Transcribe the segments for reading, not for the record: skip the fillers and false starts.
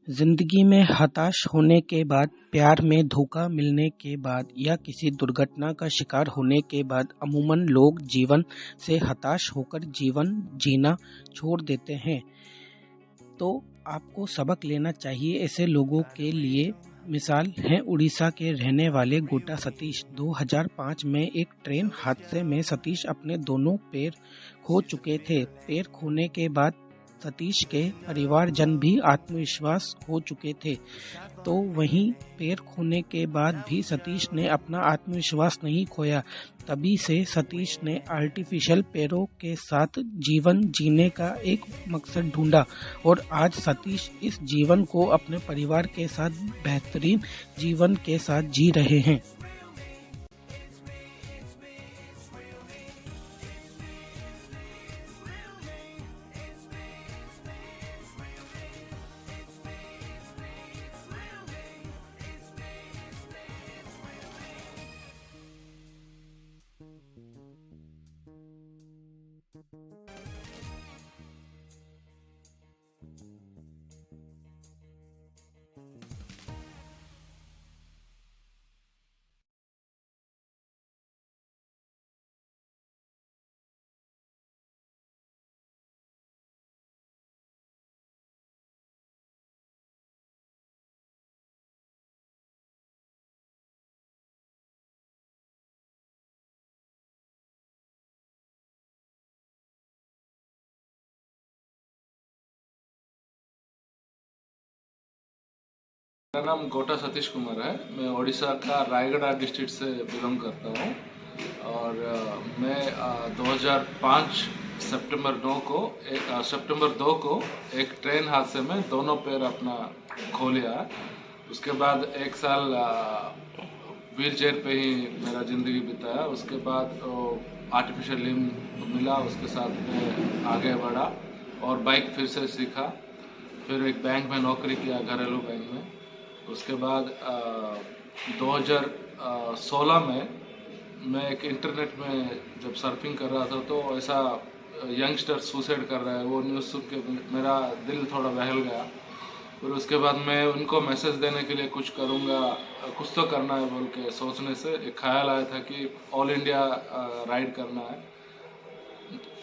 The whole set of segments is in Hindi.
जिंदगी में हताश होने के बाद, प्यार में धोखा मिलने के बाद या किसी दुर्घटना का शिकार होने के बाद अमूमन लोग जीवन से हताश होकर जीवन जीना छोड़ देते हैं। तो आपको सबक लेना चाहिए ऐसे लोगों के लिए। मिसाल है उड़ीसा के रहने वाले गोटा सतीश। 2005 में एक ट्रेन हादसे में सतीश अपने दोनों पैर खो चुके थे। पैर खोने के बाद सतीश के परिवारजन भी आत्मविश्वास खो चुके थे। तो वहीं पैर खोने के बाद भी सतीश ने अपना आत्मविश्वास नहीं खोया। तभी से सतीश ने आर्टिफिशियल पैरों के साथ जीवन जीने का एक मकसद ढूंढा और आज सतीश इस जीवन को अपने परिवार के साथ बेहतरीन जीवन के साथ जी रहे हैं। मेरा नाम गोटा सतीश कुमार है। मैं उड़ीसा का रायगढ़ डिस्ट्रिक्ट से बिलोंग करता हूँ और मैं 2005 सितंबर 2 को एक ट्रेन हादसे में दोनों पैर अपना खो लिया। उसके बाद एक साल व्हील चेयर पे ही मेरा ज़िंदगी बिताया। उसके बाद आर्टिफिशियल लिम्ब मिला, उसके साथ में आगे बढ़ा और बाइक फिर से सीखा। फिर एक बैंक में नौकरी किया, घरेलू बैंक में। उसके बाद 2016 में मैं एक इंटरनेट में जब सर्फिंग कर रहा था तो ऐसा यंगस्टर सुसाइड कर रहा है, वो न्यूज़ सुन के मेरा दिल थोड़ा बहल गया। फिर उसके बाद मैं उनको मैसेज देने के लिए कुछ करूँगा, कुछ तो करना है बोल के सोचने से एक ख्याल आया था कि ऑल इंडिया राइड करना है,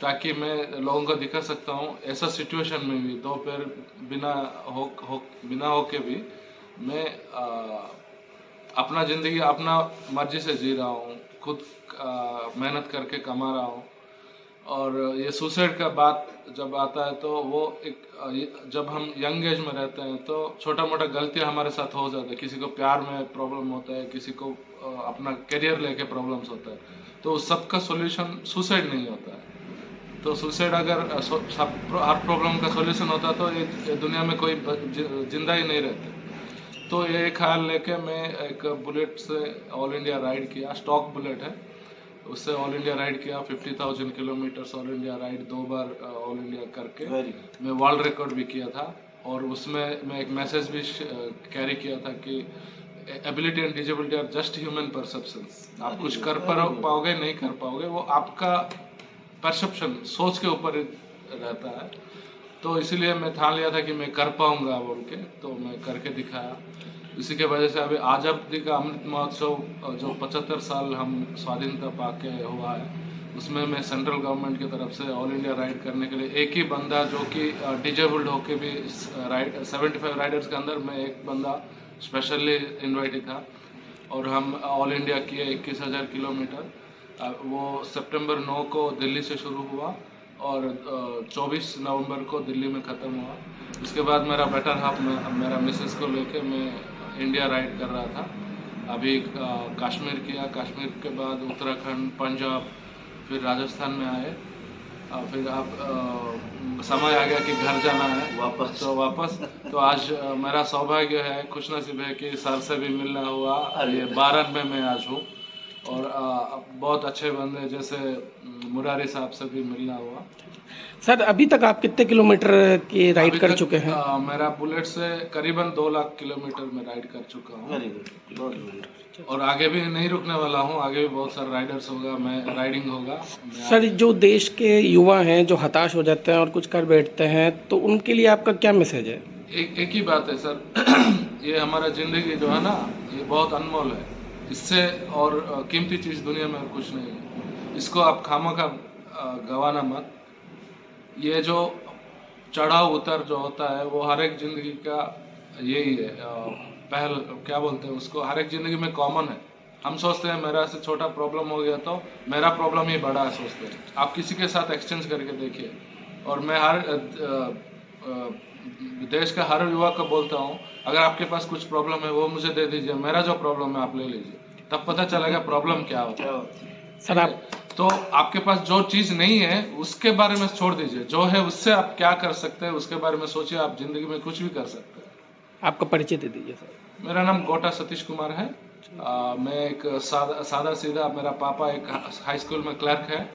ताकि मैं लोगों को दिखा सकता हूँ ऐसा सिचुएशन में भी दो पैर बिना हो के भी मैं अपना ज़िंदगी अपना मर्जी से जी रहा हूँ, खुद मेहनत करके कमा रहा हूँ। और ये सुसाइड का बात जब आता है तो वो एक जब हम यंग एज में रहते हैं तो छोटा मोटा गलतियाँ हमारे साथ हो जाता है। किसी को प्यार में प्रॉब्लम होता है, किसी को अपना करियर लेके प्रॉब्लम्स होता है, तो उस सब का सोल्यूशन सुसाइड नहीं होता है। तो सुसाइड अगर हर प्रॉब्लम का सोल्यूशन होता तो ये दुनिया में कोई जिंदा ही नहीं रहते। तो ये ख्याल लेके मैं एक बुलेट से ऑल इंडिया राइड किया। स्टॉक बुलेट है, उससे ऑल इंडिया राइड किया। 50,000 किलोमीटर्स ऑल इंडिया राइड 2 बार ऑल इंडिया करके मैं वर्ल्ड रिकॉर्ड भी किया था। और उसमें मैं एक मैसेज भी कैरी किया था कि ability and disability are just human perceptions. आप कुछ कर पाओगे नहीं कर पाओगे, वो आपका परसेप्शन, सोच के ऊपर रहता है। तो इसीलिए मैं ठान लिया था कि मैं कर पाऊंगा बोल के, तो मैं करके दिखाया। इसी के वजह से अभी आज़ादी का अमृत महोत्सव जो 75 साल हम स्वाधीनता पाके हुआ है, उसमें मैं सेंट्रल गवर्नमेंट की तरफ से ऑल इंडिया राइड करने के लिए एक ही बंदा जो कि डिजेबल्ड होके भी राइड 75 राइडर्स के अंदर मैं एक बंदा स्पेशली इन्वाइटेड था। और हम ऑल इंडिया किए 21,000 किलोमीटर। वो सितंबर 9 को दिल्ली से शुरू हुआ और 24 नवंबर को दिल्ली में ख़त्म हुआ। उसके बाद मेरा बेटर हाफ में मेरा मिसेस को लेके मैं इंडिया राइड कर रहा था। अभी कश्मीर किया, कश्मीर के बाद उत्तराखंड, पंजाब, फिर राजस्थान में आए। फिर अब समय आ गया कि घर जाना है वापस। तो आज मेरा सौभाग्य है, खुशनसीब है कि सर से भी मिलना हुआ। ये 12 में मैं आज हूँ और बहुत अच्छे बंदे जैसे मुरारी साहब से भी मिलना हुआ। सर, अभी तक आप कितने किलोमीटर की राइड कर चुके हैं? मेरा बुलेट से करीबन 2 लाख किलोमीटर में राइड कर चुका हूँ और आगे भी नहीं रुकने वाला हूँ। आगे भी बहुत सारे राइडर्स होगा, मैं राइडिंग होगा। सर, जो देश के युवा हैं जो हताश हो जाते हैं और कुछ कर बैठते हैं, तो उनके लिए आपका क्या मैसेज है? एक ही बात है सर। ये हमारा ज़िंदगी जो है ना, ये बहुत अनमोल है। इससे और कीमती चीज़ दुनिया में कुछ नहीं है। इसको आप खामखा गंवाना मत। ये जो चढ़ाव उतर जो होता है वो हर एक ज़िंदगी का यही है। पहल क्या बोलते हैं उसको, हर एक ज़िंदगी में कॉमन है। हम सोचते हैं मेरा से छोटा प्रॉब्लम हो गया तो मेरा प्रॉब्लम ही बड़ा है, सोचते हैं। आप किसी के साथ एक्सचेंज करके देखिए। और मैं हर देश का हर युवा को बोलता हूँ, अगर आपके पास कुछ प्रॉब्लम है वो मुझे दे दीजिए, मेरा जो प्रॉब्लम है आप ले लीजिए, तब पता चलेगा प्रॉब्लम क्या होता है। सर आप तो आपके पास जो चीज़ नहीं है उसके बारे में छोड़ दीजिए, जो है उससे आप क्या कर सकते हैं उसके बारे में सोचिए। आप जिंदगी में कुछ भी कर सकते हैं। आपका परिचय दे दीजिए सर। मेरा नाम गोटा सतीश कुमार है। मैं एक सादा सीधा, मेरा पापा एक हाई स्कूल में क्लर्क है।